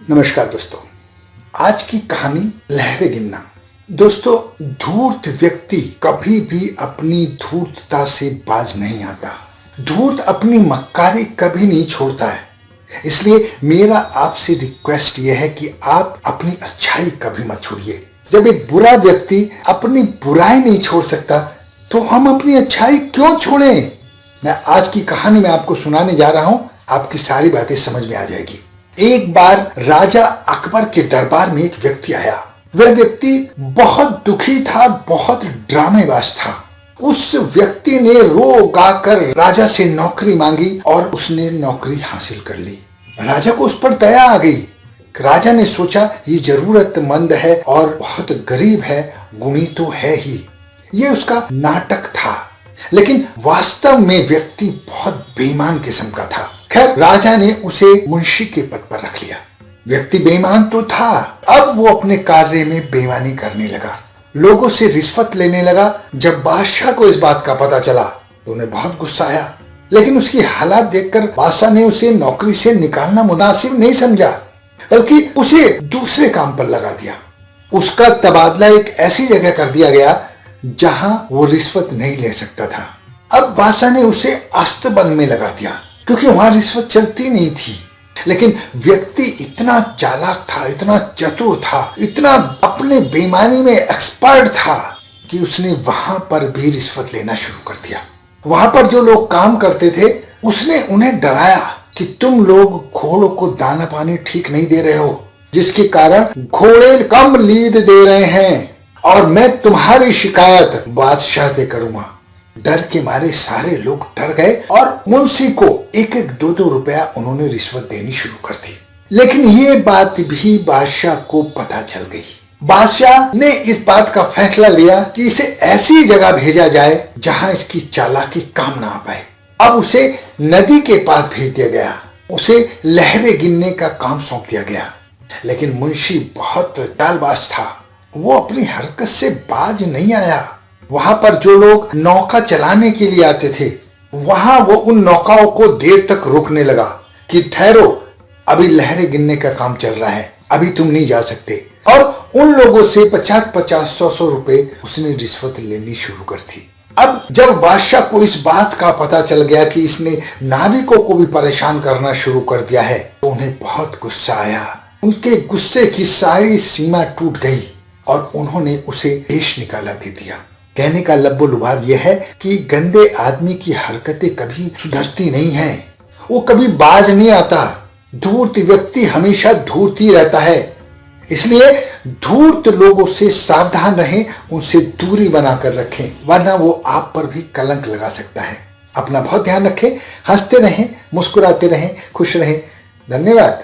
नमस्कार दोस्तों, आज की कहानी लहरें गिनना। दोस्तों, धूर्त व्यक्ति कभी भी अपनी धूर्तता से बाज नहीं आता। धूर्त अपनी मक्कारी कभी नहीं छोड़ता है। इसलिए मेरा आपसे रिक्वेस्ट यह है कि आप अपनी अच्छाई कभी मत छोड़िए। जब एक बुरा व्यक्ति अपनी बुराई नहीं छोड़ सकता तो हम अपनी अच्छाई क्यों छोड़ें। मैं आज की कहानी में आपको सुनाने जा रहा हूं, आपकी सारी बातें समझ में आ जाएगी। एक बार राजा अकबर के दरबार में एक व्यक्ति आया। वह व्यक्ति बहुत दुखी था, बहुत ड्रामेबाज था। उस व्यक्ति ने रो गाकर राजा से नौकरी मांगी और उसने नौकरी हासिल कर ली। राजा को उस पर दया आ गई। राजा ने सोचा ये जरूरतमंद है और बहुत गरीब है, गुणी तो है ही। ये उसका नाटक था, लेकिन वास्तव में व्यक्ति बहुत बेईमान किस्म का था। खैर, राजा ने उसे मुंशी के पद पर रख लिया। व्यक्ति बेईमान तो था, अब वो अपने कार्य में बेईमानी करने लगा, लोगों से रिश्वत लेने लगा। जब बादशाह को इस बात का पता चला तो उन्हें बहुत गुस्सा आया, लेकिन उसकी हालात देखकर बादशाह ने उसे नौकरी से निकालना मुनासिब नहीं समझा, बल्कि उसे दूसरे काम पर लगा दिया। उसका तबादला एक ऐसी जगह कर दिया गया जहां वो रिश्वत नहीं ले सकता था। अब बादशाह ने उसे अस्तबल में लगा दिया, क्योंकि वहां रिश्वत चलती नहीं थी। लेकिन व्यक्ति इतना चालाक था, इतना चतुर था, इतना अपने बेईमानी में एक्सपर्ट था कि उसने वहां पर भी रिश्वत लेना शुरू कर दिया। वहां पर जो लोग काम करते थे, उसने उन्हें डराया कि तुम लोग घोड़ों को दाना पानी ठीक नहीं दे रहे हो, जिसके कारण घोड़े कम लीद दे रहे हैं और मैं तुम्हारी शिकायत बादशाह से करूंगा। डर के मारे सारे लोग डर गए और मुंशी को एक एक 2-2 रुपया उन्होंने रिश्वत देनी शुरू कर दी। लेकिन ये बात भी बादशाह को पता चल गई। बादशाह ने इस बात का फैसला लिया कि इसे ऐसी जगह भेजा जाए जहां इसकी चालाकी काम ना आ पाए। अब उसे नदी के पास भेज दिया गया। उसे लहरें गिनने का काम सौंप दिया गया। लेकिन मुंशी बहुत चालबाज था, वो अपनी हरकत से बाज नहीं आया। वहां पर जो लोग नौका चलाने के लिए आते थे, वहां वो उन नौकाओं को देर तक रोकने लगा कि ठहरो, अभी लहरें गिनने का काम चल रहा है, अभी तुम नहीं जा सकते। और उन लोगों से 50-50, 100-100 रुपए उसने रिश्वत लेनी शुरू कर दी। अब जब बादशाह को इस बात का पता चल गया कि इसने नाविकों को भी परेशान करना शुरू कर दिया है, तो उन्हें बहुत गुस्सा आया। उनके गुस्से की सारी सीमा टूट गई और उन्होंने उसे देश निकाला दे दिया। कहने का लब्बो लुभाव यह है कि गंदे आदमी की हरकतें कभी सुधरती नहीं हैं, वो कभी बाज नहीं आता। धूर्त व्यक्ति हमेशा धूर्त ही रहता है। इसलिए धूर्त लोगों से सावधान रहें, उनसे दूरी बनाकर रखें, वरना वो आप पर भी कलंक लगा सकता है। अपना बहुत ध्यान रखें, हंसते रहें, मुस्कुराते रहें, खुश रहें। धन्यवाद।